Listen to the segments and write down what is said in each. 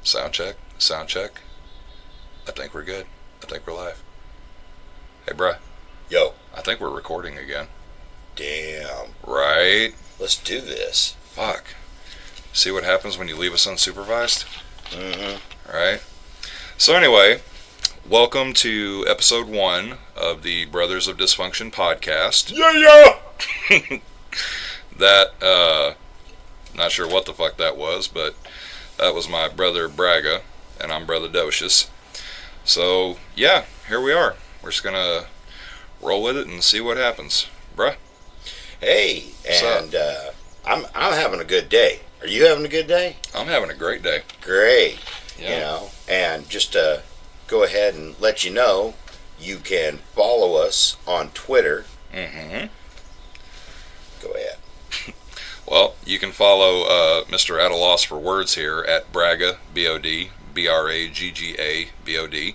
Sound check, sound check. I think we're good. I think we're live. Hey, bruh. Yo. I think we're recording again. Damn. Right? Let's do this. Fuck. See what happens when you leave us unsupervised? Mm-hmm. Right? So anyway, welcome to episode 1 of the Brothers of Dysfunction podcast. Yeah! That, not sure what the fuck that was, but that was my brother Bragga, and I'm brother Doshus. So, yeah, here we are. We're just gonna roll with it and see what happens. Bruh. Hey, and I'm having a good day. Are you having a good day? I'm having a great day. Great. Yeah. You know, and just to go ahead and let you know, you can follow us on Twitter. Mm-hmm. Go ahead. Well, you can follow Mr. At a Loss for Words here at Bragga, B-O-D, B-R-A-G-G-A, B-O-D.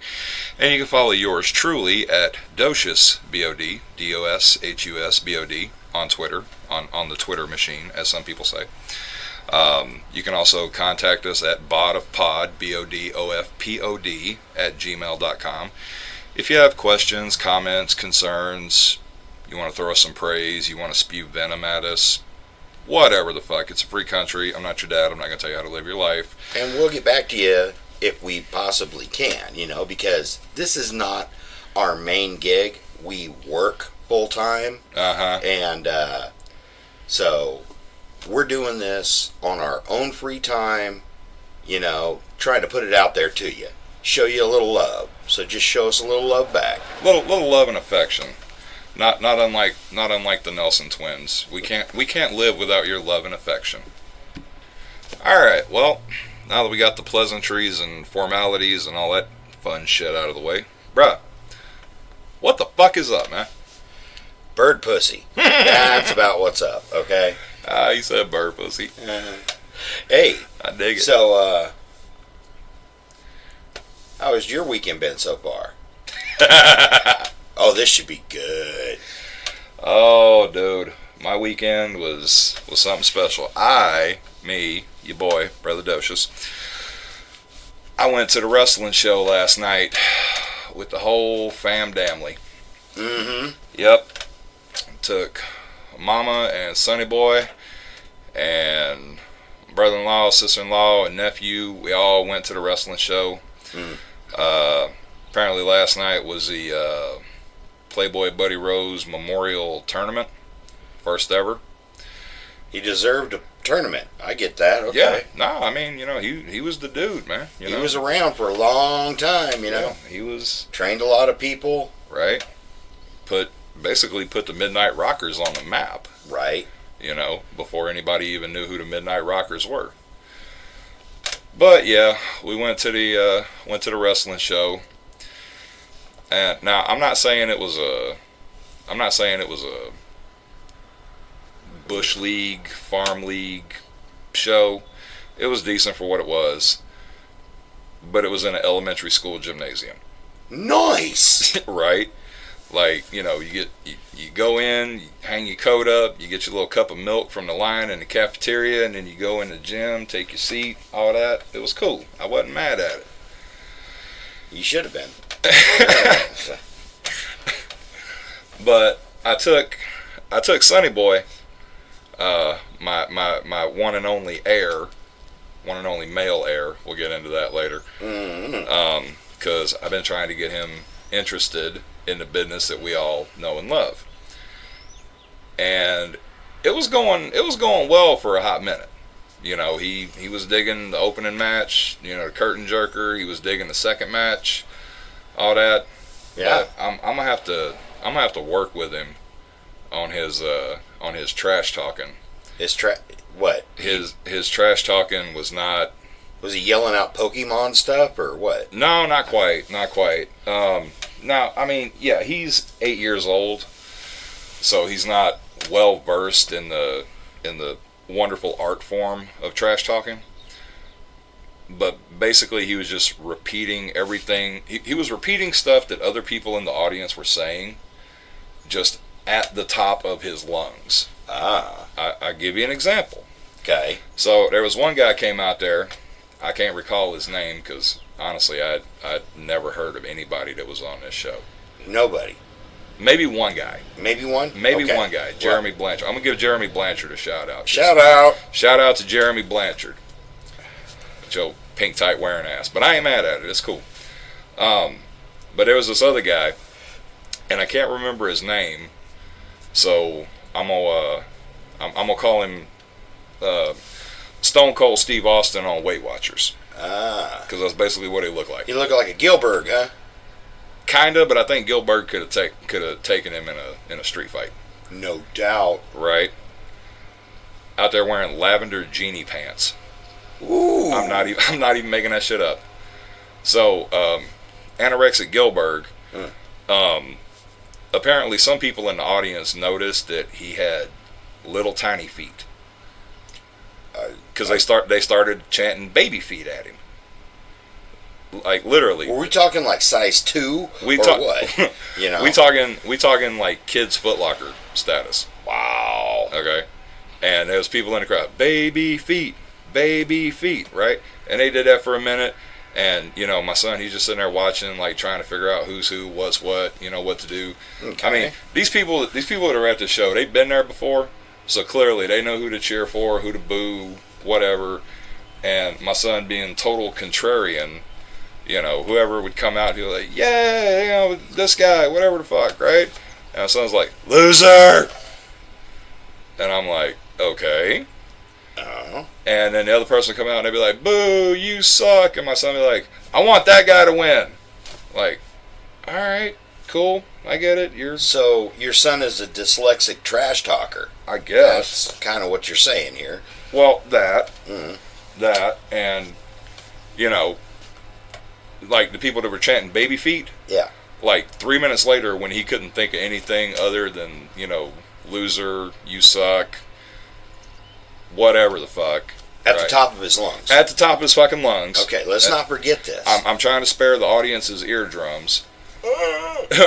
And you can follow yours truly at Doshus, B-O-D, D-O-S-H-U-S, B-O-D, on Twitter, on the Twitter machine, as some people say. You can also contact us at bodofpod, B-O-D-O-F-P-O-D, at gmail.com. If you have questions, comments, concerns, you want to throw us some praise, you want to spew venom at us, whatever the fuck. It's a free country. I'm not your dad. I'm not going to tell you how to live your life. And we'll get back to you if we possibly can, you know, because this is not our main gig. We work full time. Uh-huh. And so we're doing this on our own free time, you know, trying to put it out there to you. Show you a little love. So just show us a little love back. Little love and affection. Not unlike the Nelson twins. We can't live without your love and affection. Alright, well, now that we got the pleasantries and formalities and all that fun shit out of the way, bruh, what the fuck is up, man? Bird pussy. That's about what's up, okay? You said bird pussy. Hey. I dig it. So, how has your weekend been so far? Oh, this should be good. Oh, dude. My weekend was something special. Me, your boy, Brother Doshus, I went to the wrestling show last night with the whole family. Mm-hmm. Yep. Took Mama and Sonny Boy and brother-in-law, sister-in-law, and nephew. We all went to the wrestling show. Apparently last night was the Playboy Buddy Rose Memorial Tournament. First ever. He deserved a tournament. I get that. Okay. Yeah. No, I mean, you know, he was the dude, man. He was around for a long time, you know. Yeah, he was. Trained a lot of people. Right. Basically put the Midnight Rockers on the map. Right. You know, before anybody even knew who the Midnight Rockers were. But yeah, we went to the wrestling show. And now I'm not saying it was a bush league, farm league show. It was decent for what it was, but it was in an elementary school gymnasium. Nice. Right? Like, you know, you go in, you hang your coat up, you get your little cup of milk from the line in the cafeteria, and then you go in the gym, take your seat, all that. It was cool. I wasn't mad at it. You should have been. But I took Sonny Boy, my one and only male heir. We'll get into that later. Mm-hmm. Because I've been trying to get him interested in the business that we all know and love. And it was going well for a hot minute. You know, he was digging the opening match, you know, the curtain jerker. He was digging the second match, all that. Yeah. But I'm gonna have to work with him on his trash talking. His trash talking was not. Was he yelling out Pokemon stuff or what? No, not quite. Now, I mean, yeah, he's 8 years old, so he's not well versed in the wonderful art form of trash talking. But basically, he was just repeating everything. He was repeating stuff that other people in the audience were saying, just at the top of his lungs. Ah. I'll give you an example. Okay. So there was one guy came out there, I can't recall his name because honestly, I'd never heard of anybody that was on this show. Nobody. Maybe one guy. Maybe one? Maybe Okay. one guy. Jeremy Blanchard. I'm going to give Jeremy Blanchard a shout out. Shout out. Shout out to Jeremy Blanchard. Joe pink tight wearing ass. But I ain't mad at it. It's cool. But there was this other guy, and I can't remember his name, so I'm gonna call him Stone Cold Steve Austin on Weight Watchers. Because that's basically what he looked like. He looked like a Gilbert, huh? Kinda, but I think Gilbert could have taken him in a street fight. No doubt. Right. Out there wearing lavender genie pants. Ooh. I'm not even making that shit up. So, anorexic Gilbert. Apparently, some people in the audience noticed that he had little tiny feet. Because they started chanting baby feet at him. Like literally. Were we talking like size 2 or what? You know, we talking like kids Foot Locker status. wow. Okay, and there was people in the crowd, baby feet, right? And they did that for a minute, and you know, my son, he's just sitting there watching, like trying to figure out who's who, what's what, you know, what to do. Okay. I mean, these people that are at the show, they've been there before, so clearly they know who to cheer for, who to boo, whatever. And my son, being total contrarian, you know, whoever would come out, he'd be like, yeah, you know, this guy, whatever the fuck, right? And my son's like, loser! And I'm like, okay. And then the other person would come out and they'd be like, boo, you suck. And my son would be like, I want that guy to win. Like, alright, cool, I get it. So, your son is a dyslexic trash talker. I guess. That's kind of what you're saying here. Well, that, and, you know, like the people that were chanting baby feet, Yeah. like 3 minutes later when he couldn't think of anything other than, you know, loser, you suck, whatever the fuck. At the top of his lungs. At the top of his fucking lungs. Okay, let's not forget this. I'm trying to spare the audience's eardrums.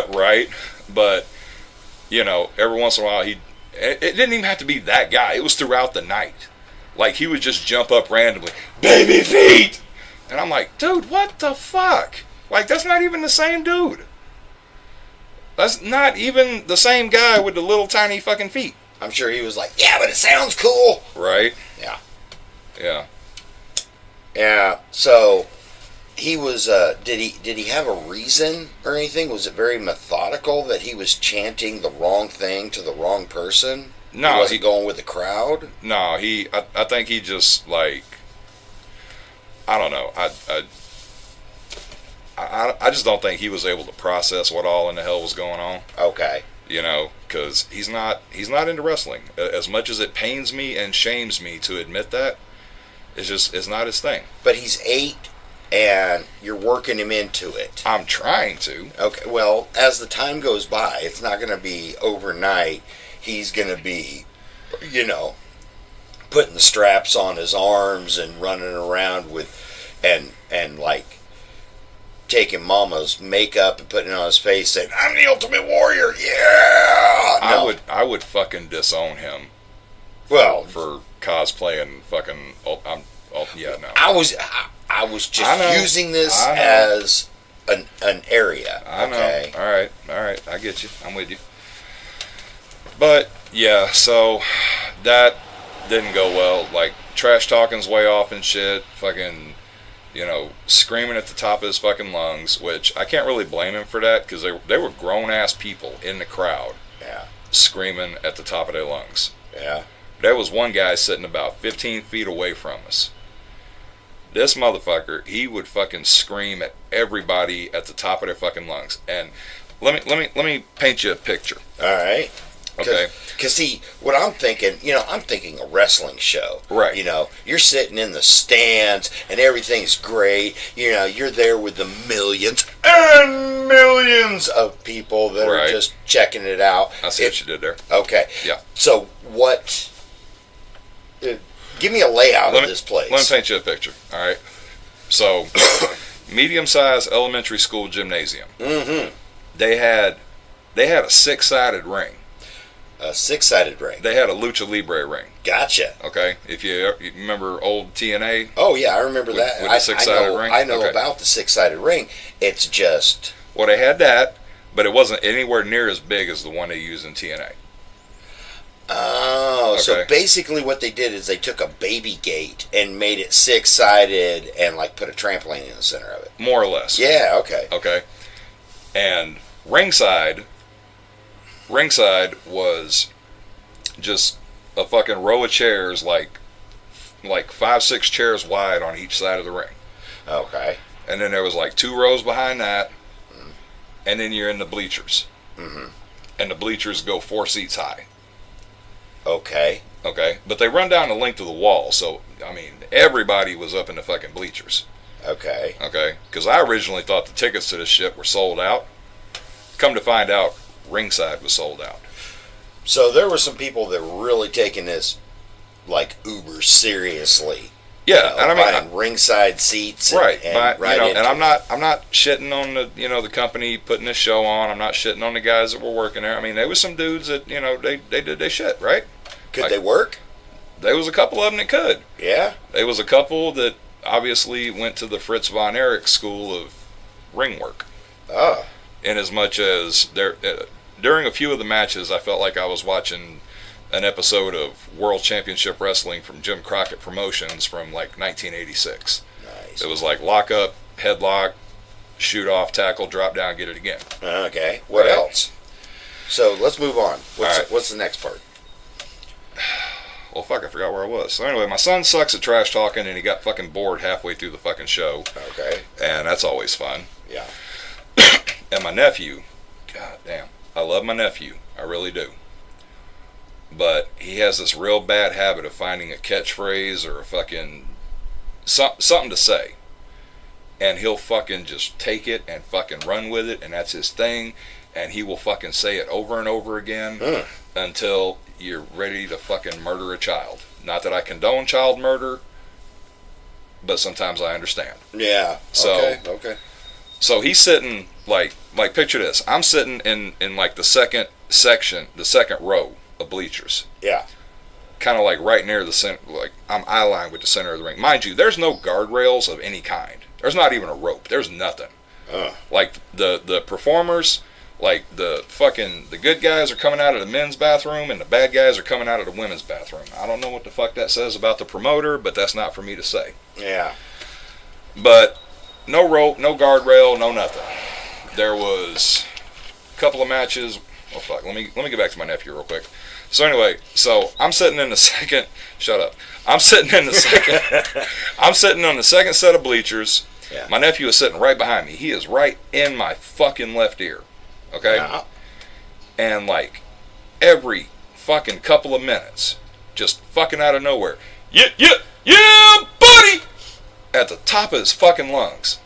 Right? But, you know, every once in a while it didn't even have to be that guy. It was throughout the night. Like, he would just jump up randomly, baby feet! And I'm like, dude, what the fuck? Like, that's not even the same dude. That's not even the same guy with the little tiny fucking feet. I'm sure he was like, yeah, but it sounds cool. Right? Yeah. Yeah. Yeah, so he was, did he have a reason or anything? Was it very methodical that he was chanting the wrong thing to the wrong person? No. Was he going with the crowd? No, I think he just, like, I don't know. I just don't think he was able to process what all in the hell was going on. Okay. You know, because he's not into wrestling. As much as it pains me and shames me to admit that, it's not his thing. But he's 8, and you're working him into it. I'm trying to. Okay, well, as the time goes by, it's not going to be overnight. He's going to be, you know, putting the straps on his arms and running around with, and like, taking mama's makeup and putting it on his face saying, I'm the ultimate warrior, yeah! No. I would fucking disown him. Well, for cosplaying fucking, yeah, no. I was just using this as an area. I know. Okay? All right, I get you. I'm with you. But, yeah, so that didn't go well. Like, trash talking's way off and shit. Fucking, you know, screaming at the top of his fucking lungs, which I can't really blame him for that, because they were grown-ass people in the crowd. Yeah. Screaming at the top of their lungs. Yeah. There was one guy sitting about 15 feet away from us. This motherfucker, he would fucking scream at everybody at the top of their fucking lungs. And let me paint you a picture. All right. Okay. Because, see, what I'm thinking, you know, I'm thinking a wrestling show. Right. You know, you're sitting in the stands and everything's great. You know, you're there with the millions and millions of people that are just checking it out. I see what you did there. Okay. Yeah. So, what... give me a layout of this place. Let me paint you a picture, all right? So, medium-sized elementary school gymnasium. Mm-hmm. They had a 6-sided ring. A six-sided ring. They had a Lucha Libre ring. Gotcha. Okay, if you remember old TNA. Oh yeah, I remember that. With the six-sided ring. I know about the six-sided ring. It's just. Well, they had that, but it wasn't anywhere near as big as the one they use in TNA. Oh, okay. So basically what they did is they took a baby gate and made it six-sided and like put a trampoline in the center of it. More or less. Yeah. Okay. Okay. And ringside was just a fucking row of chairs, like 5-6 chairs wide on each side of the ring. Okay. And then there was like 2 rows behind that, and then you're in the bleachers. Mm-hmm. And the bleachers go 4 seats high. Okay. Okay. But they run down the length of the wall, so I mean everybody was up in the fucking bleachers. Okay. Okay. Because I originally thought the tickets to this shit were sold out. Come to find out, ringside was sold out. So there were some people that were really taking this like uber seriously. Yeah, and I mean, buying ringside seats, right? And I'm not shitting on the company putting this show on. I'm not shitting on the guys that were working there. I mean, there was some dudes that they did their shit right. Could they work? There was a couple of them that could. Yeah. There was a couple that obviously went to the Fritz von Erich school of ring work. Oh. In as much as during a few of the matches, I felt like I was watching an episode of World Championship Wrestling from Jim Crockett Promotions from like 1986. Nice. It was like lock up, headlock, shoot off, tackle, drop down, get it again. Okay. What else? So let's move on. What's the next part? Well, fuck, I forgot where I was. So anyway, my son sucks at trash talking, and he got fucking bored halfway through the fucking show. Okay. And that's always fun. Yeah. And my nephew, god damn, I love my nephew. I really do. But he has this real bad habit of finding a catchphrase or a fucking something to say. And he'll fucking just take it and fucking run with it, and that's his thing. And he will fucking say it over and over again until you're ready to fucking murder a child. Not that I condone child murder, but sometimes I understand. Yeah. So, okay. So he's sitting like picture this. I'm sitting in like the second section, the second row of bleachers. Yeah. Kind of like right near the center, like I'm eye line with the center of the ring. Mind you, there's no guardrails of any kind. There's not even a rope. There's nothing. Like the performers, like the good guys are coming out of the men's bathroom and the bad guys are coming out of the women's bathroom. I don't know what the fuck that says about the promoter, but that's not for me to say. Yeah. But no rope, no guardrail, no nothing. There was a couple of matches. Oh fuck, let me get back to my nephew real quick. So anyway, I'm sitting in the second. Shut up. I'm sitting in the second. I'm sitting on the second set of bleachers. Yeah. My nephew is sitting right behind me. He is right in my fucking left ear. Okay. Yeah. And like every fucking couple of minutes, just fucking out of nowhere, yeah, buddy, at the top of his fucking lungs.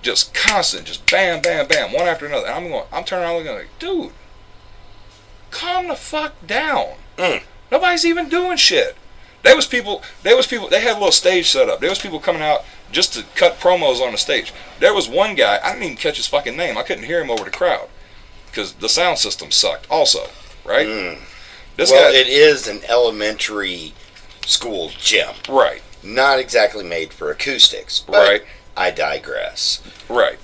Just constant, just bam, bam, bam, one after another. And I'm turning around looking like, dude, calm the fuck down. Nobody's even doing shit. There was people, they had a little stage set up. There was people coming out just to cut promos on the stage. There was one guy, I didn't even catch his fucking name. I couldn't hear him over the crowd. Because the sound system sucked also, right? This guy, it is an elementary school gym. Right. Not exactly made for acoustics. But right. I digress. Right.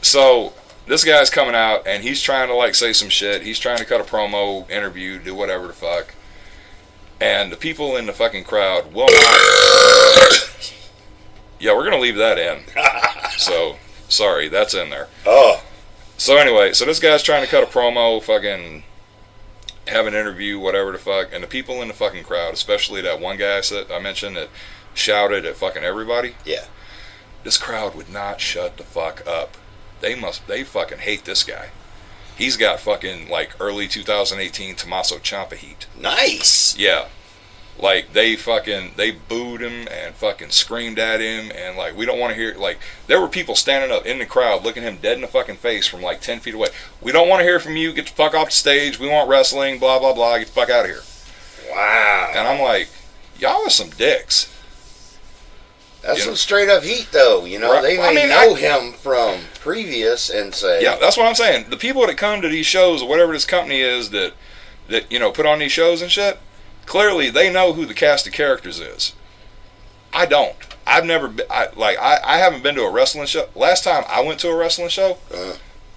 So this guy's coming out and he's trying to like say some shit. He's trying to cut a promo, interview, do whatever the fuck. And the people in the fucking crowd will not. Yeah, we're gonna leave that in. So sorry, that's in there. Oh. So anyway, so this guy's trying to cut a promo, fucking have an interview, whatever the fuck, and the people in the fucking crowd, especially that one guy I mentioned that shouted at fucking everybody. Yeah. This crowd would not shut the fuck up. They fucking hate this guy. He's got fucking like early 2018 Tommaso Ciampa heat. Nice. Yeah. Like they booed him and fucking screamed at him and like we don't want to hear, like there were people standing up in the crowd looking him dead in the fucking face from like 10 feet away. We don't want to hear from you. Get the fuck off the stage. We want wrestling. Blah blah blah. Get the fuck out of here. Wow. And I'm like, y'all are some dicks. That's some straight up heat, though. You know, right. They may know him from previous and say, yeah, that's what I'm saying. The people that come to these shows or whatever this company is that that, put on these shows and shit, clearly they know who the cast of characters is. I don't. I've never been, I haven't been to a wrestling show. Last time I went to a wrestling show,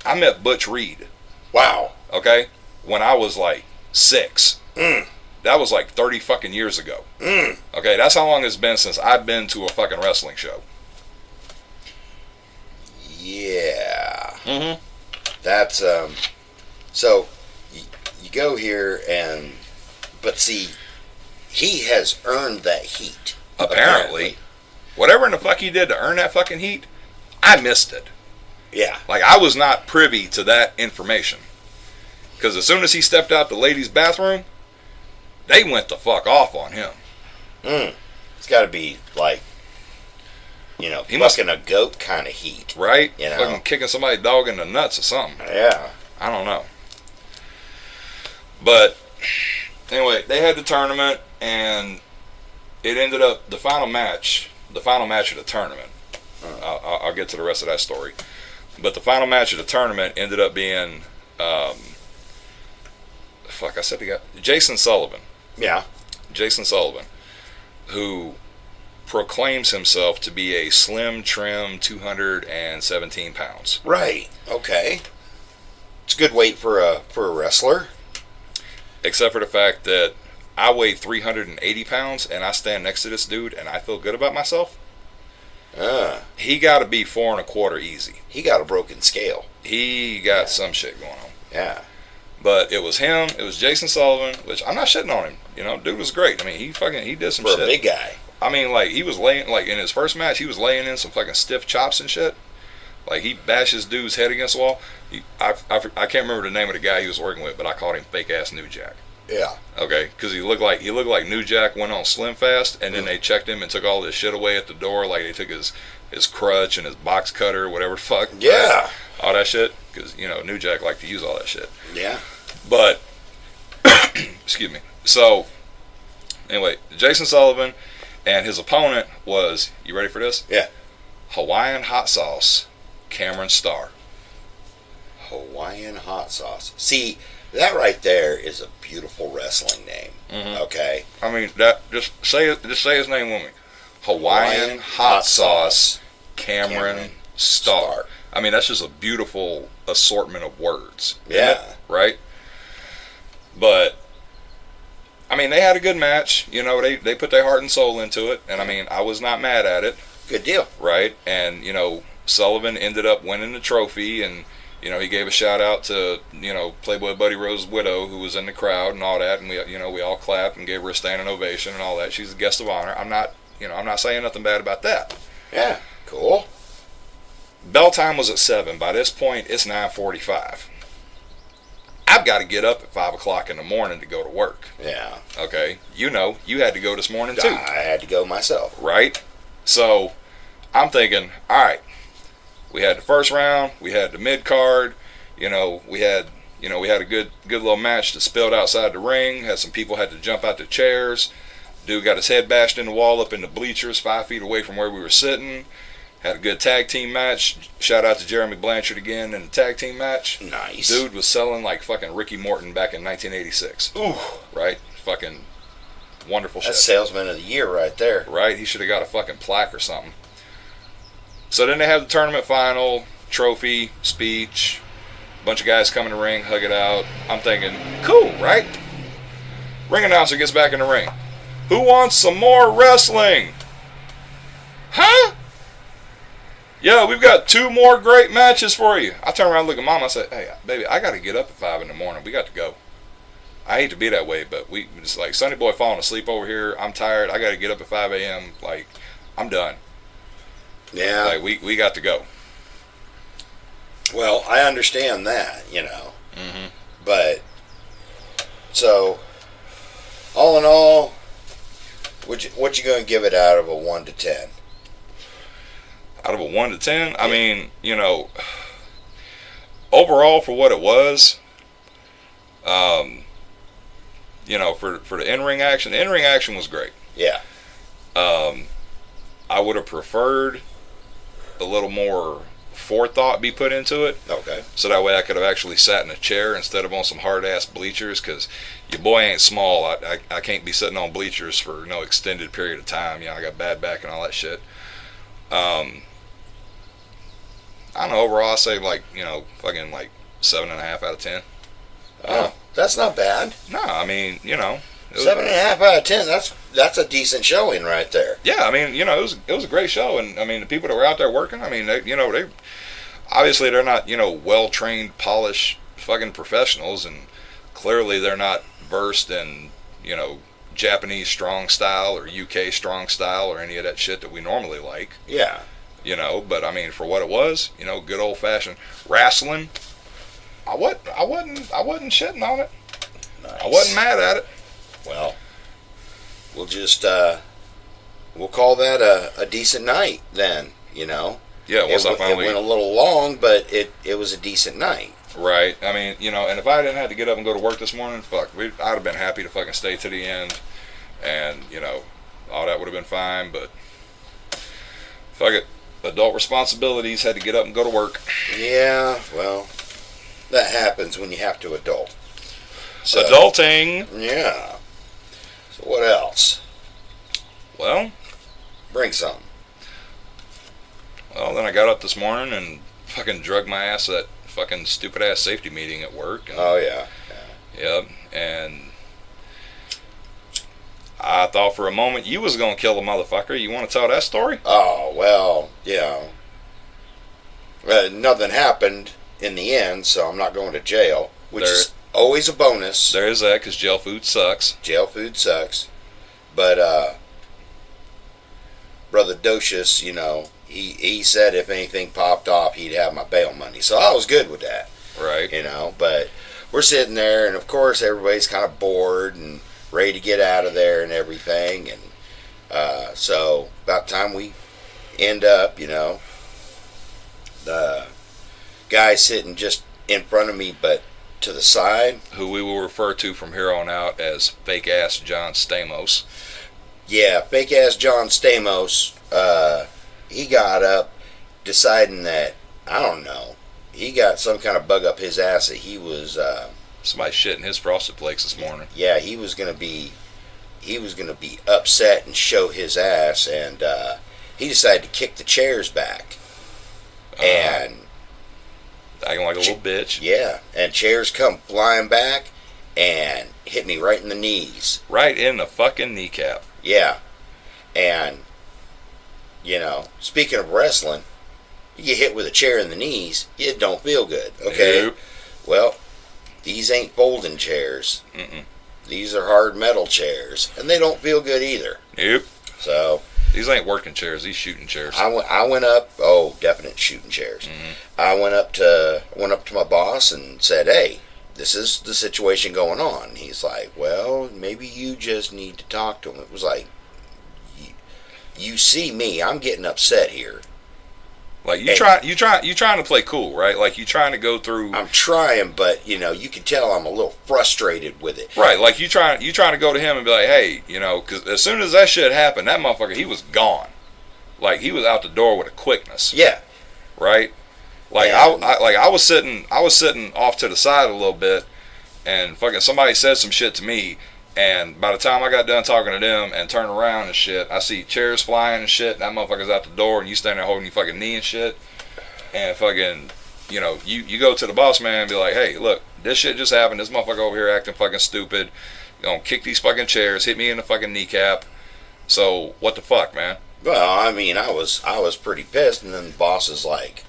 I met Butch Reed. Wow. Okay? When I was like 6. That was like 30 fucking years ago. Okay? That's how long it's been since I've been to a fucking wrestling show. Yeah. That's, so, you go here and, but see, he has earned that heat. Apparently. Whatever in the fuck he did to earn that fucking heat, I missed it. Yeah. Like, I was not privy to that information. Because as soon as he stepped out the ladies' bathroom, they went the fuck off on him. It's got to be like, he fucking a goat kind of heat. Right? Fucking kicking somebody's dog in the nuts or something. Yeah. I don't know. But, anyway, they had the tournament, and it ended up, the final match of the tournament, I'll get to the rest of that story, but the final match of the tournament ended up being, Jason Sullivan. Yeah. Jason Sullivan, who proclaims himself to be a slim, trim 217 pounds. Right. Okay. It's a good weight for a wrestler. Except for the fact that I weigh 380 pounds and I stand next to this dude and I feel good about myself. He got to be 4 1/4 easy. He got a broken scale. He got some shit going on. Yeah. But it was him. It was Jason Sullivan, which I'm not shitting on him. Dude was great. I mean, he did some shit. For a big guy. I mean, like, he was laying, like, in his first match, he was laying in some fucking stiff chops and shit. Like, he bashed his dude's head against the wall. I can't remember the name of the guy he was working with, but I called him fake ass New Jack. Yeah. Okay, because he looked like New Jack went on Slim Fast, and then they checked him and took all this shit away at the door. Like, they took his crutch and his box cutter, whatever the fuck. Yeah. Right? All that shit, because New Jack liked to use all that shit. Yeah. But excuse me. So anyway, Jason Sullivan and his opponent was, you ready for this? Yeah. Hawaiian Hot Sauce, Cameron Starr. Hawaiian Hot Sauce. See, that right there is a beautiful wrestling name. Okay. I mean, just say his name with me. Hawaiian Hot Sauce, Cameron Starr. I mean, that's just a beautiful assortment of words. Yeah. Right? But I mean, they had a good match. They put their heart and soul into it, and I mean, I was not mad at it. Good deal. Right? And Sullivan ended up winning the trophy, and he gave a shout out to Playboy Buddy Rose's widow, who was in the crowd and all that, and we all clapped and gave her a standing ovation and all that. She's a guest of honor. I'm not saying nothing bad about that. Yeah. Cool. Bell time was at 7. By this point, it's 9:45. I've got to get up at 5 o'clock in the morning to go to work. Yeah. Okay. You had to go this morning too. I had to go myself. Right? So, I'm thinking, all right, we had the first round, we had the mid card, we had a good little match that spilled outside the ring, had some people had to jump out the chairs. Dude got his head bashed in the wall up in the bleachers 5 feet away from where we were sitting. Had a good tag team match. Shout out to Jeremy Blanchard again in the tag team match. Nice. Dude was selling like fucking Ricky Morton back in 1986. Ooh. Right? Fucking wonderful shit. That's Salesman of the Year right there. Right? He should have got a fucking plaque or something. So then they have the tournament final, trophy, speech, bunch of guys come in the ring, hug it out. I'm thinking, cool, right? Ring announcer gets back in the ring. Who wants some more wrestling? Huh? Yeah, we've got 2 more great matches for you. I turn around and look at Mom. I said, hey, baby, I got to get up at 5 in the morning. We got to go. I hate to be that way, but we just like Sonny Boy falling asleep over here. I'm tired. I got to get up at 5 a.m. Like, I'm done. Yeah. Like, we got to go. Well, I understand that, But, so, all in all, what you going to give it out of a 1 to 10? Out of a 1 to 10? I mean, overall for what it was, for the in-ring action was great. Yeah. I would have preferred a little more forethought be put into it. Okay. So that way I could have actually sat in a chair instead of on some hard ass bleachers, because your boy ain't small. I can't be sitting on bleachers for no extended period of time. You know, I got bad back and all that shit. I don't know, overall I say like, you know, fucking like 7.5 out of 10. Oh, that's not bad. No, I mean, you know, 7.5 out of 10. That's a decent showing right there. Yeah, I mean, you know, it was a great show, and I mean, the people that were out there working, I mean, they obviously they're not, you know, well trained, polished fucking professionals, and clearly they're not versed in, you know, Japanese strong style or UK strong style or any of that shit that we normally like. Yeah. You know, but I mean, for what it was, you know, good old fashioned wrestling. I wasn't shitting on it. Nice. I wasn't mad at it. Well, we'll just we'll call that a decent night then. You know. Yeah. Once I finally, it went a little long, but it was a decent night. Right. I mean, you know, and if I didn't have to get up and go to work this morning, fuck, I'd have been happy to fucking stay to the end, and you know, all that would have been fine. But fuck it, adult responsibilities, had to get up and go to work. Yeah. Well, that happens when you have to adult. So, Adulting. Yeah. So what else? Well, bring some. Well, then I got up this morning and fucking drug my ass to that fucking stupid ass safety meeting at work. And, oh yeah. Yep. And I thought for a moment you was gonna kill the motherfucker. You want to tell that story? Oh well, you know, nothing happened in the end, so I'm not going to jail, which is always a bonus. There is that, because jail food sucks. Jail food sucks. But Brother Doshus, you know, he said if anything popped off, he'd have my bail money. So I was good with that. Right. You know, but we're sitting there, and of course everybody's kind of bored and ready to get out of there and everything. And so about the time we end up, you know, the guy sitting just in front of me, but to the side, who we will refer to from here on out as fake ass John Stamos. Yeah, fake ass John Stamos. He got up deciding that, I don't know, he got some kind of bug up his ass that he was somebody shitting his frosted flakes this morning. Yeah, he was gonna be upset and show his ass, and he decided to kick the chairs back. And acting like a little bitch. Yeah, and chairs come flying back and hit me right in the knees. Right in the fucking kneecap. Yeah. And, you know, speaking of wrestling, you get hit with a chair in the knees, it don't feel good, okay? Nope. Well, these ain't folding chairs. Mm-mm. These are hard metal chairs, and they don't feel good either. Nope. So these ain't working chairs, these shooting chairs. I went up, oh, definite shooting chairs. Mm-hmm. I went up to my boss and said, hey, this is the situation going on. He's like, well, maybe you just need to talk to him. It was like, you see me, I'm getting upset here. Like you trying to play cool, right? Like you trying to go through. I'm trying, but you know, you can tell I'm a little frustrated with it. Right, like you trying to go to him and be like, hey, you know, because as soon as that shit happened, that motherfucker, he was gone. Like he was out the door with a quickness. Yeah. Right. Like I was sitting off to the side a little bit, and fucking somebody said some shit to me, and by the time I got done talking to them and turned around and shit, I see chairs flying and shit, and that motherfucker's out the door, and you standing there holding your fucking knee and shit, and fucking, you know, you go to the boss man and be like, hey, look, this shit just happened, this motherfucker over here acting fucking stupid, you know, kick these fucking chairs, hit me in the fucking kneecap, so what the fuck, man? Well, I mean, I was pretty pissed, and then the boss is like,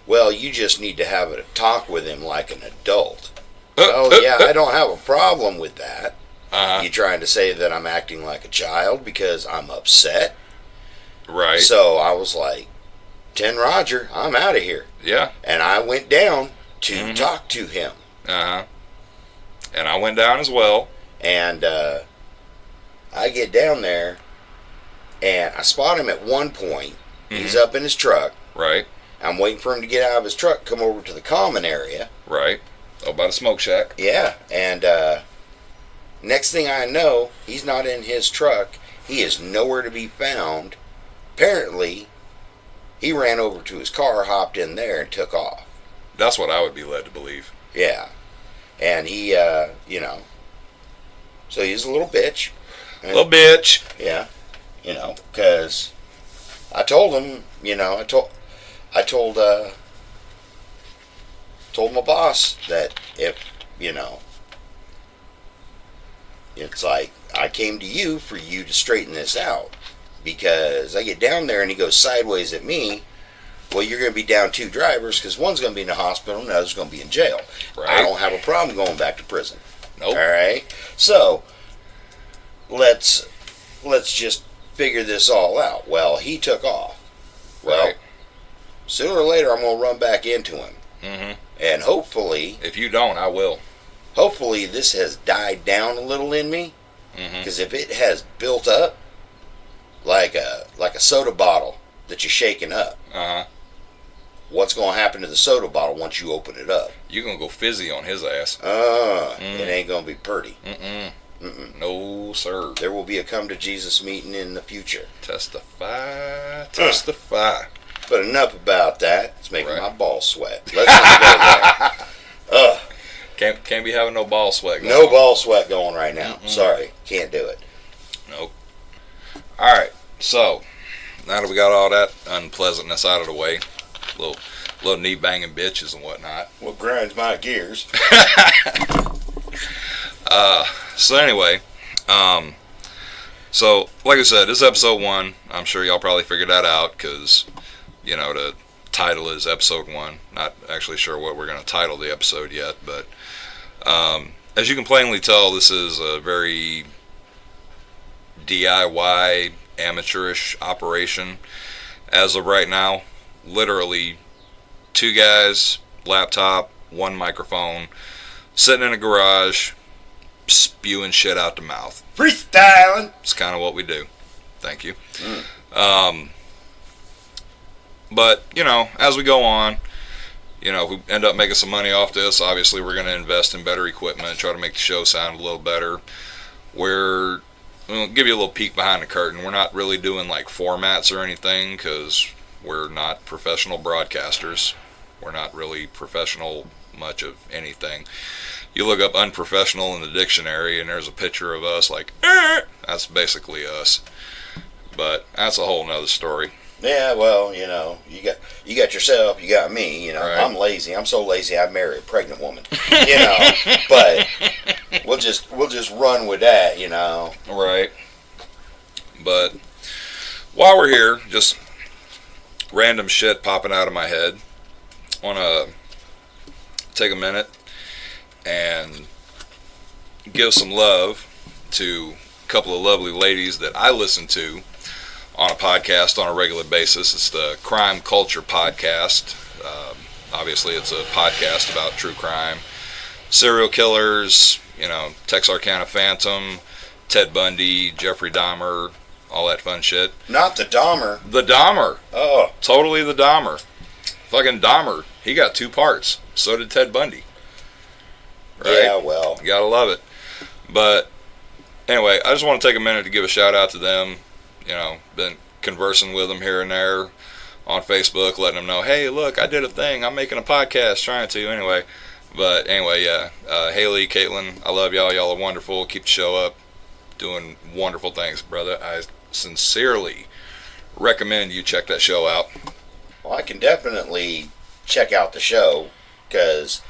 well, you just need to have a talk with him like an adult. Oh, yeah, I don't have a problem with that. You trying to say that I'm acting like a child because I'm upset? Right. So I was like, 10 Roger, I'm out of here. Yeah. And I went down to talk to him. And I went down as well. And I get down there, and I spot him at one point. He's up in his truck. Right. I'm waiting for him to get out of his truck, come over to the common area. Right. Oh, by the smoke shack. Yeah, and next thing I know, he's not in his truck. He is nowhere to be found. Apparently, He ran over to his car, hopped in there, and took off. That's what I would be led to believe. Yeah. And he, you know, so he's a little bitch. Little bitch. Yeah. You know, because I told him, you know, I told my boss that if, you know, it's like, I came to you for you to straighten this out. Because I get down there and he goes sideways at me. Well, you're going to be down 2 drivers because one's going to be in the hospital and the other's going to be in jail. Right. I don't have a problem going back to prison. Nope. All right. So let's just figure this all out. Well, he took off. Well, right. Sooner or later I'm going to run back into him. Mm-hmm. And hopefully, if you don't, I will. Hopefully this has died down a little in me. Because if it has built up like a soda bottle that you're shaking up, what's going to happen to the soda bottle once you open it up? You're going to go fizzy on his ass. It ain't going to be pretty. No, sir. There will be a come to Jesus meeting in the future. Testify. Testify. But enough about that. It's making my balls sweat. Let's not go there. Can't be having no ball sweat going No on. ball sweat going right now. Sorry. Can't do it. Nope. Alright, so now that we got all that unpleasantness out of the way, little knee banging bitches and whatnot. What grinds my gears? So anyway, so like I said, this is episode 1. I'm sure y'all probably figured that out because, you know, the title is episode 1. Not actually sure what we're going to title the episode yet, but as you can plainly tell, this is a very DIY, amateurish operation as of right now. Literally 2 guys, laptop, 1 microphone, sitting in a garage, spewing shit out the mouth. Freestyling. It's kind of what we do. Thank you. But, you know, as we go on, you know, if we end up making some money off this, obviously we're going to invest in better equipment, try to make the show sound a little better. We'll give you a little peek behind the curtain. We're not really doing like formats or anything because we're not professional broadcasters. We're not really professional much of anything. You look up unprofessional in the dictionary and there's a picture of us like, that's basically us. But that's a whole nother story. Yeah, well, you know, you got yourself, you got me, you know. Right. I'm lazy. I'm so lazy I married a pregnant woman. You know. But we'll just run with that, you know. Right. But while we're here, just random shit popping out of my head. Want to take a minute and give some love to a couple of lovely ladies that I listen to on a podcast on a regular basis. It's the Crime Culture Podcast. Obviously, it's a podcast about true crime, serial killers, you know, Texarkana Phantom, Ted Bundy, Jeffrey Dahmer, all that fun shit. Not the Dahmer. The Dahmer. Oh. Totally the Dahmer. Fucking Dahmer. He got 2 parts. So did Ted Bundy. Right? Yeah, well. You gotta love it. But anyway, I just want to take a minute to give a shout out to them. You know, been conversing with them here and there on Facebook, letting them know, hey, look, I did a thing. I'm making a podcast, trying to anyway. But anyway, yeah. Haley, Caitlin, I love y'all. Y'all are wonderful. Keep the show up. Doing wonderful things, brother. I sincerely recommend you check that show out. Well, I can definitely check out the show because,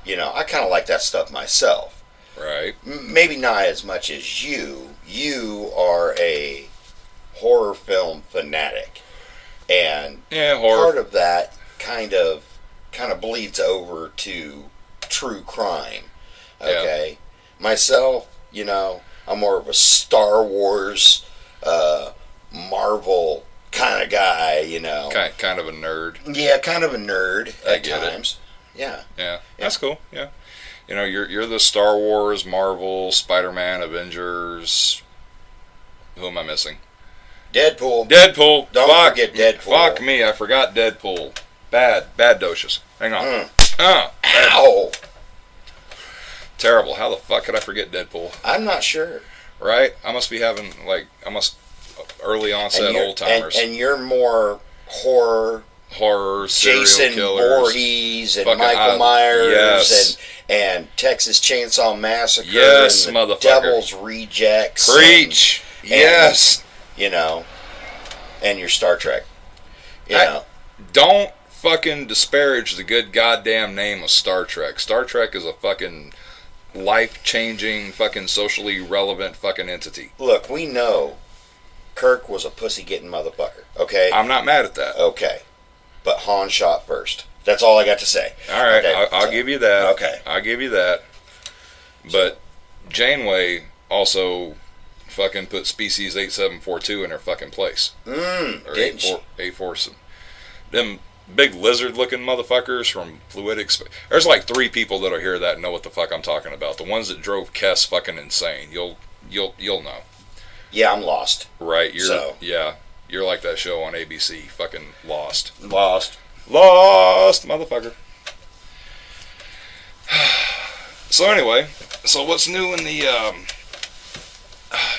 you know, I kind of like that stuff myself. Right. Maybe not as much as you. You are a horror film fanatic. And yeah, horror. Part of that kind of bleeds over to true crime. Okay? Yeah. Myself, you know, I'm more of a Star Wars, Marvel kind of guy, you know. Kind of a nerd. Yeah, kind of a nerd at times. Yeah. Yeah. That's cool. Yeah. You know, you're the Star Wars, Marvel, Spider-Man, Avengers. Who am I missing? Deadpool. Don't forget Deadpool. Fuck me, I forgot Deadpool. Bad Doshus. Hang on. Ow. Terrible. How the fuck could I forget Deadpool? I'm not sure. Right? I must be having, early onset old timers. And you're more horror, serial Jason killers, Voorhees and Michael Myers, yes, and Texas Chainsaw Massacre, yes, and the motherfucker, Devil's Rejects, preach, yes, you know, and your Star Trek, you know. Don't fucking disparage the good goddamn name of Star Trek. Star Trek is a fucking life-changing, fucking socially relevant fucking entity. Look, we know Kirk was a pussy-getting motherfucker, okay? I'm not mad at that. Okay. But Han shot first. That's all I got to say. All right, okay, I'll give you that. Okay. I'll give you that. But Janeway also fucking put species 8742 in her fucking place. Or Didn't she? 84. Them big lizard-looking motherfuckers from Fluidics. There's like 3 people that'll hear that and know what the fuck I'm talking about. The ones that drove Kess fucking insane. You'll know. Yeah, I'm lost. Right? Yeah. You're like that show on ABC, fucking Lost. Lost, motherfucker. So anyway, what's new in the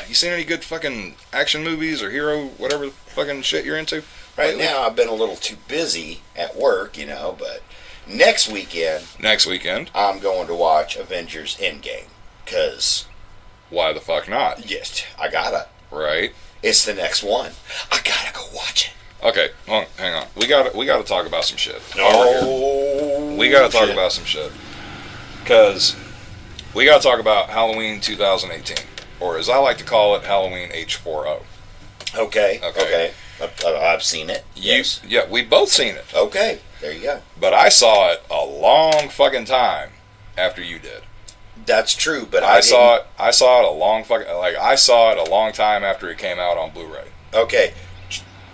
you seen any good fucking action movies or hero whatever fucking shit you're into? Right now, I've been a little too busy at work, you know, but next weekend, I'm going to watch Avengers Endgame. Because... why the fuck not? Yes, I gotta. Right. It's the next one. I gotta go watch it. Okay, hang on. We gotta talk about some shit. No. We gotta talk about some shit. Because we gotta talk about Halloween 2018. Or as I like to call it, Halloween H40. Okay. I've seen it. Yes. Yeah, we both seen it. Okay, there you go. But I saw it a long fucking time after you did. That's true, but I saw it a long fucking I saw it a long time after it came out on Blu-ray. Okay.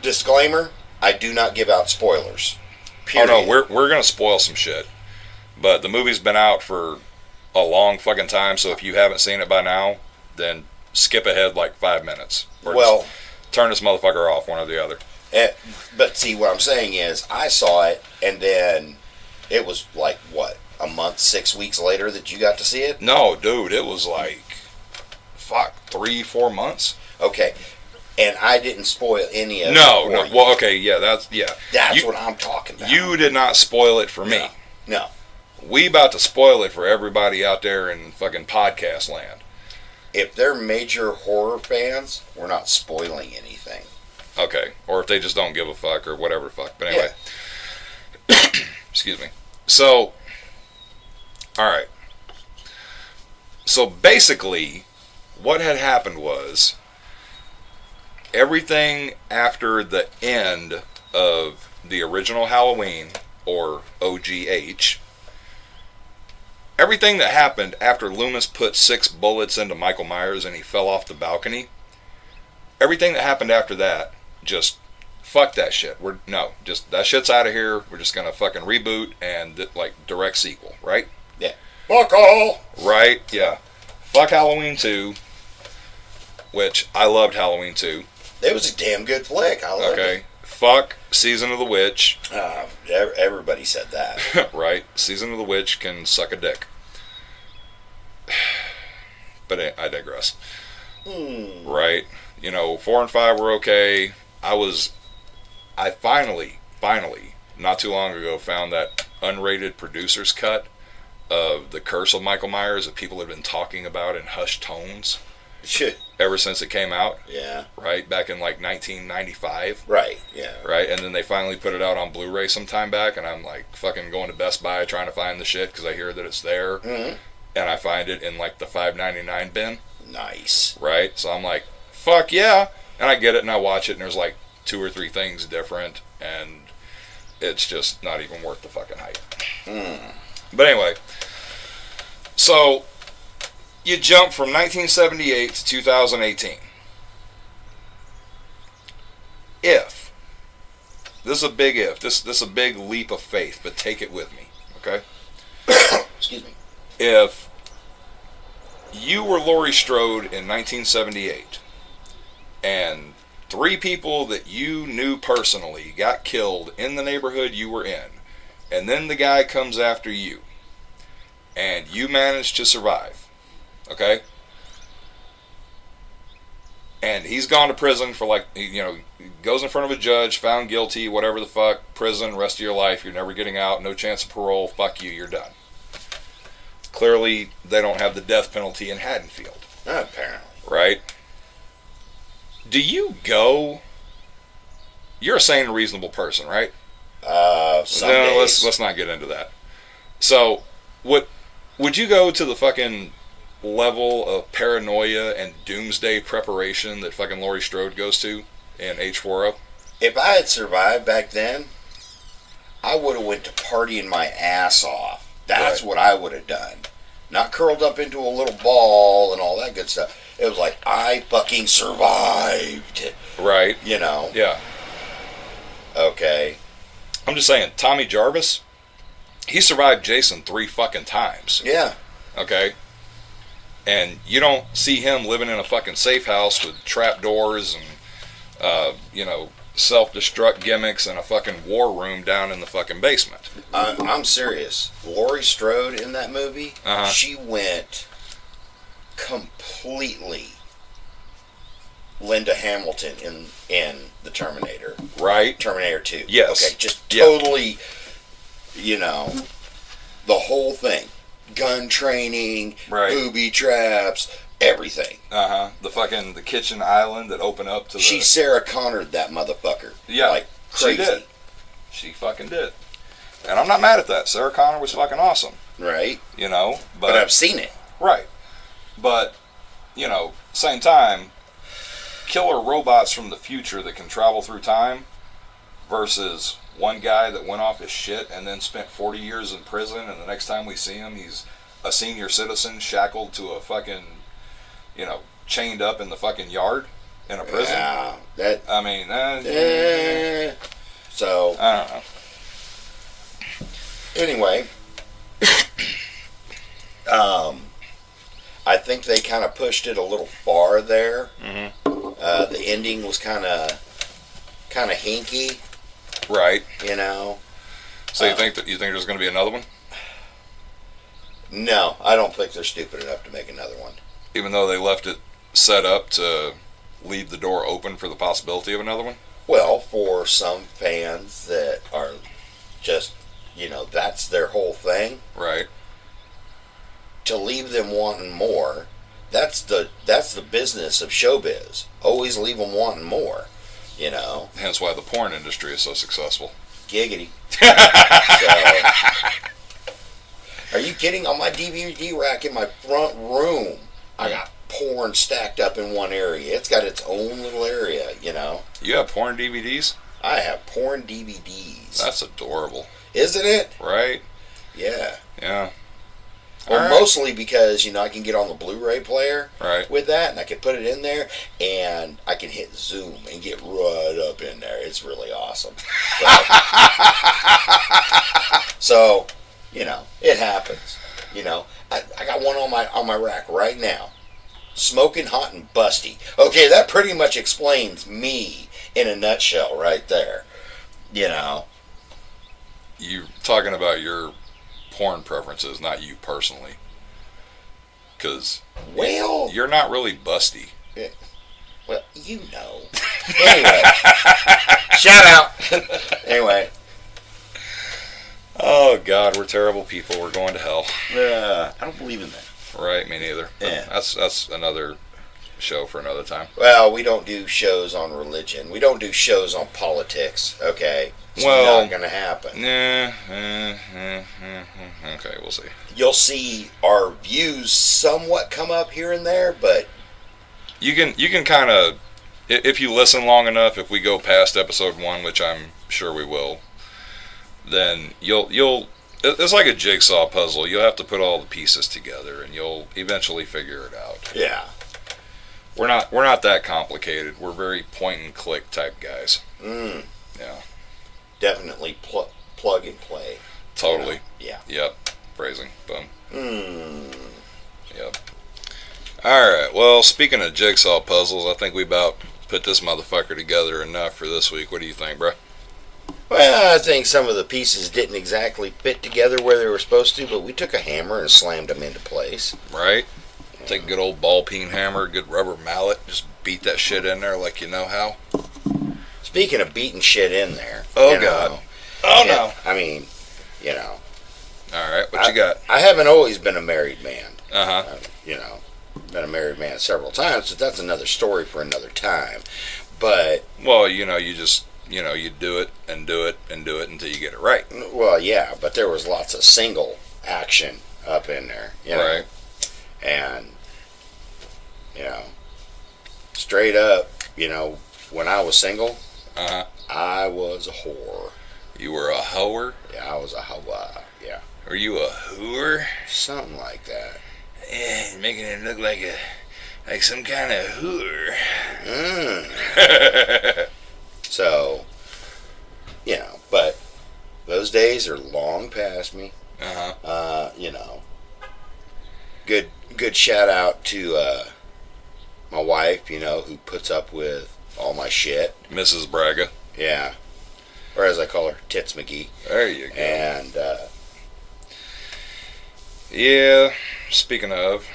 Disclaimer, I do not give out spoilers. Period. Oh no, we're gonna spoil some shit. But the movie's been out for a long fucking time, so if you haven't seen it by now, then skip ahead like 5 minutes. Or well, turn this motherfucker off, one or the other. But see, what I'm saying is, I saw it, and then it was like, what, a month, 6 weeks later that you got to see it? No, dude, it was like, 3-4 months. Okay, and I didn't spoil any of it. No. Well, okay, yeah, that's what I'm talking about. You did not spoil it for me. No. We about to spoil it for everybody out there in fucking podcast land. If they're major horror fans, we're not spoiling anything. Okay, or if they just don't give a fuck or whatever the fuck. But anyway, excuse me. So, alright. So basically, what had happened was, everything after the end of the original Halloween, or OGH, everything that happened after Loomis put 6 bullets into Michael Myers and he fell off the balcony, everything that happened after that, just fuck that shit. Just that shit's out of here. We're just gonna fucking reboot and like direct sequel, right? Yeah. Fuck all. Right? Yeah. Fuck Halloween 2, which I loved Halloween 2. It was a damn good flick. I loved it. Fuck Season of the Witch. Everybody said that. Right. Season of the Witch can suck a dick. But I digress. Right. 4 and 5 were okay. I finally, not too long ago, found that unrated producer's cut of The Curse of Michael Myers that people have been talking about in hushed tones ever since it came out. Yeah. Right? Back in like 1995. Right, yeah. Right? And then they finally put it out on Blu-ray some time back, and I'm like fucking going to Best Buy trying to find the shit because I hear that it's there. Mm-hmm. And I find it in like the $5.99 bin. Nice. Right? So I'm like, fuck yeah. And I get it and I watch it, and there's like 2 or 3 things different, and it's just not even worth the fucking hype. But anyway, so you jump from 1978 to 2018. If, this is a big if, this is a big leap of faith, but take it with me, okay? Excuse me. If you were Laurie Strode in 1978, and 3 people that you knew personally got killed in the neighborhood you were in, and then the guy comes after you, and you manage to survive, okay? and he's gone to prison for like, goes in front of a judge, found guilty, whatever the fuck, prison, rest of your life, you're never getting out, no chance of parole, fuck you, you're done. Clearly, they don't have the death penalty in Haddonfield. Apparently. Right? Do you go... You're a sane and reasonable person, right? Some no, days. let's not get into that. So, would you go to the fucking level of paranoia and doomsday preparation that fucking Laurie Strode goes to in H4O? If I had survived back then, I would have went to partying my ass off. That's what I would have done. Not curled up into a little ball and all that good stuff. It was like, I fucking survived. Right. Yeah. Okay. I'm just saying, Tommy Jarvis, he survived Jason 3 fucking times. Yeah. Okay? And you don't see him living in a fucking safe house with trap doors and, self-destruct gimmicks and a fucking war room down in the fucking basement. I'm serious. Laurie Strode in that movie, she went completely Linda Hamilton in the Terminator. Right. Terminator 2. Yes. Okay, just totally, the whole thing. Gun training, booby traps, everything. The kitchen island that opened up to the... She Sarah Connored that motherfucker. Yeah. Like crazy. She did. She fucking did. And I'm not mad at that. Sarah Connor was fucking awesome. Right. But I've seen it. Right. But, same time, killer robots from the future that can travel through time versus one guy that went off his shit and then spent 40 years in prison, and the next time we see him, he's a senior citizen shackled to a fucking, chained up in the fucking yard in a prison. Yeah. So. I don't know. Anyway. I think they kind of pushed it a little far there. Mm-hmm. The ending was kind of hinky. Right. So you think there's going to be another one? No, I don't think they're stupid enough to make another one. Even though they left it set up to leave the door open for the possibility of another one? Well, for some fans that are just, that's their whole thing. Right. To leave them wanting more, that's the business of showbiz. Always leave them wanting more, Hence why the porn industry is so successful. Giggity. Are you kidding? On my DVD rack in my front room, I got porn stacked up in one area. It's got its own little area, You have porn DVDs? I have porn DVDs. That's adorable. Isn't it? Right? Yeah. Yeah. Well, mostly because, I can get on the Blu-ray player with that, and I can put it in there, and I can hit zoom and get right up in there. It's really awesome. So, it happens. I got one on my rack right now. Smoking hot and busty. Okay, that pretty much explains me in a nutshell right there. You're talking about your porn preferences, not you personally. Because you're not really busty. Well, Anyway. Shout out. Anyway. Oh, God, we're terrible people. We're going to hell. I don't believe in that. Right, me neither. Yeah. That's another show for another time. Well, we don't do shows on religion. We don't do shows on politics, okay? It's not going to happen. Okay, we'll see. You'll see our views somewhat come up here and there, but... You can kind of... If you listen long enough, if we go past episode 1, which I'm sure we will, then you'll... It's like a jigsaw puzzle. You'll have to put all the pieces together, and you'll eventually figure it out. Yeah. We're not that complicated. We're very point and click type guys. Yeah. Definitely plug and play. Totally. Yeah. Yep. Phrasing. Boom. Yep. Alright, well, speaking of jigsaw puzzles, I think we about put this motherfucker together enough for this week. What do you think, bro? Well, I think some of the pieces didn't exactly fit together where they were supposed to, but we took a hammer and slammed them into place. Right? Take a good old ball peen hammer, good rubber mallet, just beat beat that shit in there like you know how. Speaking of beating shit in there. Oh, God. Oh, no. I mean, you know. All right, what you got? I haven't always been a married man. Uh-huh. You know, been a married man several times, but that's another story for another time. But... Well, you know, you just, you know, you do it and do it and do it until you get it right. Well, yeah, but there was lots of single action up in there. You know? Right. And, you know, straight up, you know, when I was single, Uh-huh. I was a whore. You were a hoer? Yeah, I was a hoe. Yeah. Were you a hooer? Something like that. Yeah, making it look like some kind of hooer. So, you know, but those days are long past me. Uh-huh. You know, good shout out to my wife, you know, who puts up with all my shit. Mrs. Bragga. Yeah. Or as I call her, Tits McGee. There you go. And, yeah, speaking of,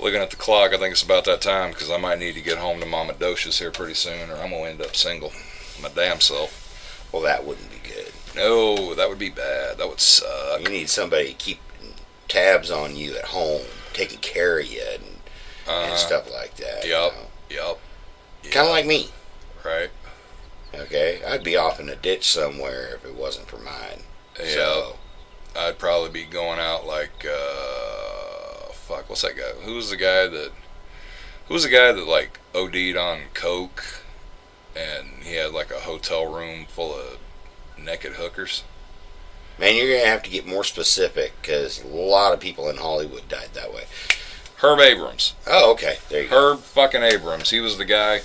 looking at the clock, I think it's about that time because I might need to get home to Mama Doshus here pretty soon or I'm going to end up single. My damn self. well, that wouldn't be good. No, that would be bad. That would suck. You need somebody keeping tabs on you at home, taking care of you and stuff like that. Yep, you know? yep. Kind of like me. Right. Okay, I'd be off in a ditch somewhere if it wasn't for mine. Yeah. So, I'd probably be going out like, fuck, what's that guy? Who was the guy that like OD'd on coke and he had like a hotel room full of naked hookers? man, you're gonna have to get more specific because a lot of people in Hollywood died that way. Herb Abrams. Oh, okay, there you go. Herb fucking Abrams. He was the guy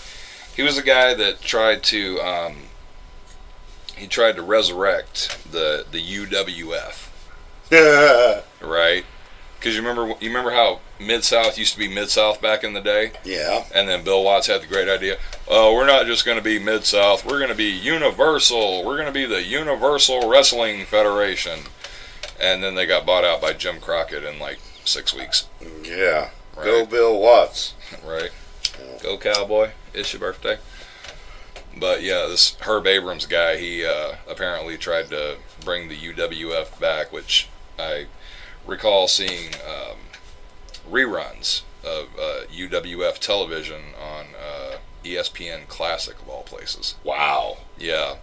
that tried to resurrect the UWF. Right? Because you remember how Mid-South used to be Mid-South back in the day? Yeah. And then Bill Watts had the great idea, oh, we're not just going to be Mid-South, we're going to be Universal. We're going to be the Universal Wrestling Federation. And then they got bought out by Jim Crockett in like 6 weeks. Yeah. Right. Go Bill Watts. Right. Go Cowboy. It's your birthday. But yeah, this Herb Abrams guy, he apparently tried to bring the UWF back, which I recall seeing reruns of UWF television on ESPN Classic of all places. Wow. Yeah.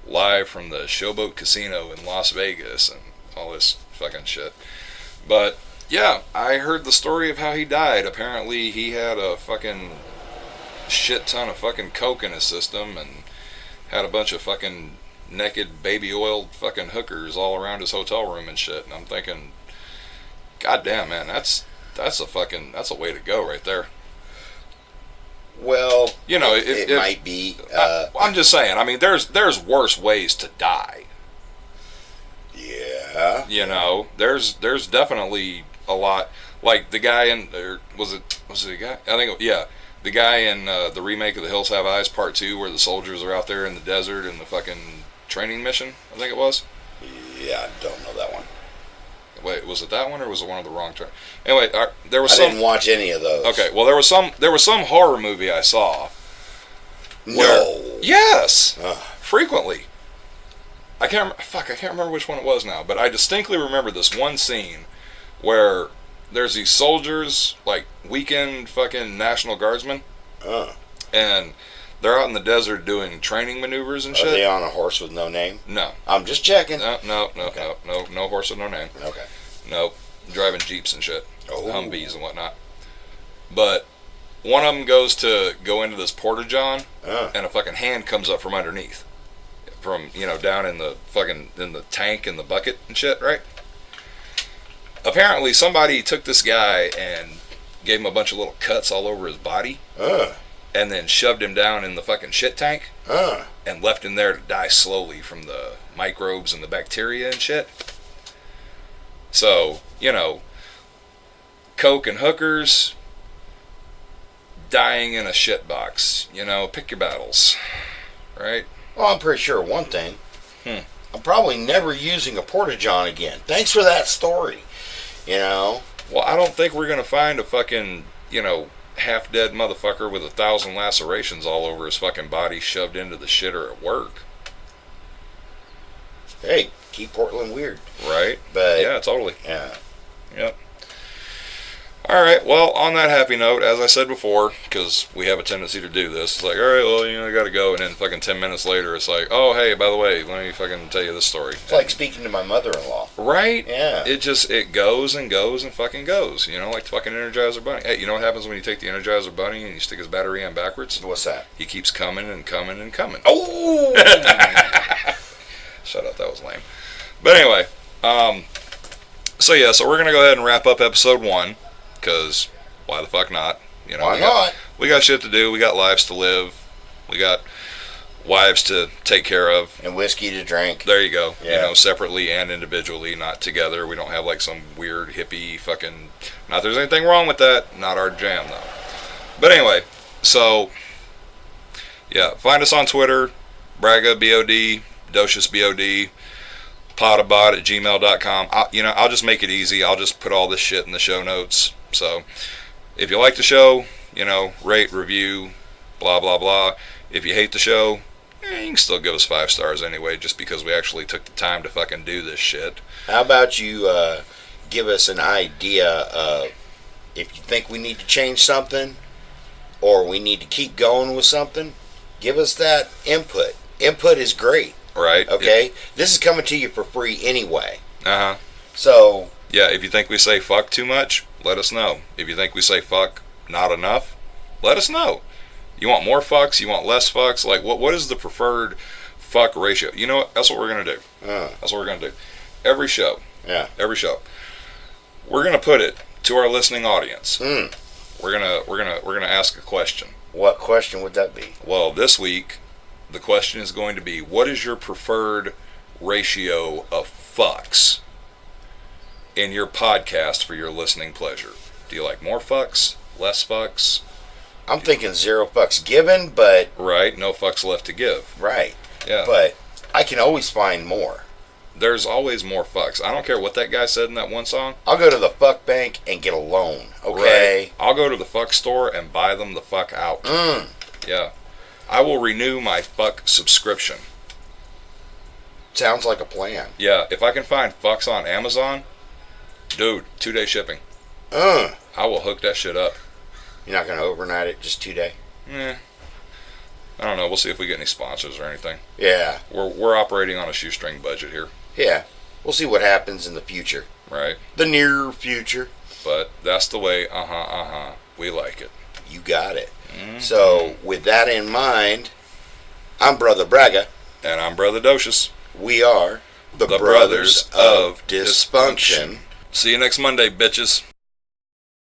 Live from the Showboat Casino in Las Vegas and all this fucking shit. But yeah, I heard the story of how he died. Apparently he had a fucking shit ton of fucking coke in his system and had a bunch of fucking naked baby oiled fucking hookers all around his hotel room and shit. And I'm thinking, God damn, man, that's a way to go right there. Well, you know, it might be. I'm just saying. I mean, there's worse ways to die. Yeah. You know, there's definitely a lot. Like the guy in, or was it a guy? I think, yeah, the guy in the remake of The Hills Have Eyes Part 2, where the soldiers are out there in the desert in the fucking training mission. I think it was. Yeah, I don't know that one. Wait, was it that one or was it one of the wrong turn? Anyway, there was I didn't watch any of those. Okay, well there was some horror movie I saw. No. Yes. Frequently. I can't remember which one it was now, but I distinctly remember this one scene where there's these soldiers, like weekend fucking National Guardsmen, and they're out in the desert doing training maneuvers and shit. Are they on a horse with no name? No. I'm just checking. No horse with no name. Okay. Nope. Driving Jeeps and shit. Oh. Humvees and whatnot. But one of them goes to go into this porta-john, and a fucking hand comes up from underneath. From, down in the tank in the bucket and shit, right? Apparently somebody took this guy and gave him a bunch of little cuts all over his body. And then shoved him down in the fucking shit tank. And left him there to die slowly from the microbes and the bacteria and shit. So, coke and hookers, dying in a shit box. Pick your battles. Right? Well, I'm pretty sure of one thing. I'm probably never using a porta-john again. Thanks for that story. Well, I don't think we're going to find a fucking, half-dead motherfucker with 1,000 lacerations all over his fucking body shoved into the shitter at work. Hey, keep Portland weird. Right? But yeah, totally. Yeah. Yep. Alright, well, on that happy note, as I said before, because we have a tendency to do this, it's like, alright, well, I gotta go, and then fucking 10 minutes later, it's like, oh, hey, by the way, let me fucking tell you this story. It's like speaking to my mother-in-law. Right? Yeah. It goes and goes and fucking goes, like the fucking Energizer Bunny. Hey, you know what happens when you take the Energizer Bunny and you stick his battery in backwards? What's that? He keeps coming and coming and coming. Oh! Shut up, that was lame. But anyway, so we're going to go ahead and wrap up episode 1, because why the fuck not? Why not? We got shit to do. We got lives to live. We got wives to take care of. And whiskey to drink. There you go. Yeah. Separately and individually, not together. We don't have like some weird hippie fucking... Not there's anything wrong with that. Not our jam, though. But anyway, so... Yeah, find us on Twitter. Bragga, B-O-D. Doshus, B-O-D. Podabot@gmail.com. I'll just make it easy. I'll just put all this shit in the show notes. So, if you like the show, rate, review, blah, blah, blah. If you hate the show, you can still give us 5 stars anyway, just because we actually took the time to fucking do this shit. How about you give us an idea of if you think we need to change something or we need to keep going with something, give us that input. Input is great. Right. Okay? This is coming to you for free anyway. Uh-huh. So... Yeah, if you think we say fuck too much, let us know. If you think we say fuck not enough, let us know. You want more fucks? You want less fucks? Like, what is the preferred fuck ratio? You know what? That's what we're going to do. That's what we're going to do. Every show. Yeah. Every show. We're going to put it to our listening audience. We're going to ask a question. What question would that be? Well, this week, the question is going to be, what is your preferred ratio of fucks in your podcast for your listening pleasure? Do you like more fucks? Less fucks? I'm thinking 0 fucks given, but... Right, no fucks left to give. Right. Yeah. But I can always find more. There's always more fucks. I don't care what that guy said in that one song. I'll go to the fuck bank and get a loan, okay? Right. I'll go to the fuck store and buy them the fuck out. Yeah. I will renew my fuck subscription. Sounds like a plan. Yeah, if I can find fucks on Amazon, dude, 2-day shipping. I will hook that shit up. You're not going to overnight it, just 2 day? I don't know. We'll see if we get any sponsors or anything. Yeah. We're operating on a shoestring budget here. Yeah. We'll see what happens in the future. Right. The near future. But that's the way, we like it. You got it. So, with that in mind, I'm Brother Bragga. And I'm Brother Doshus. We are the Brothers of Dysfunction. See you next Monday, bitches.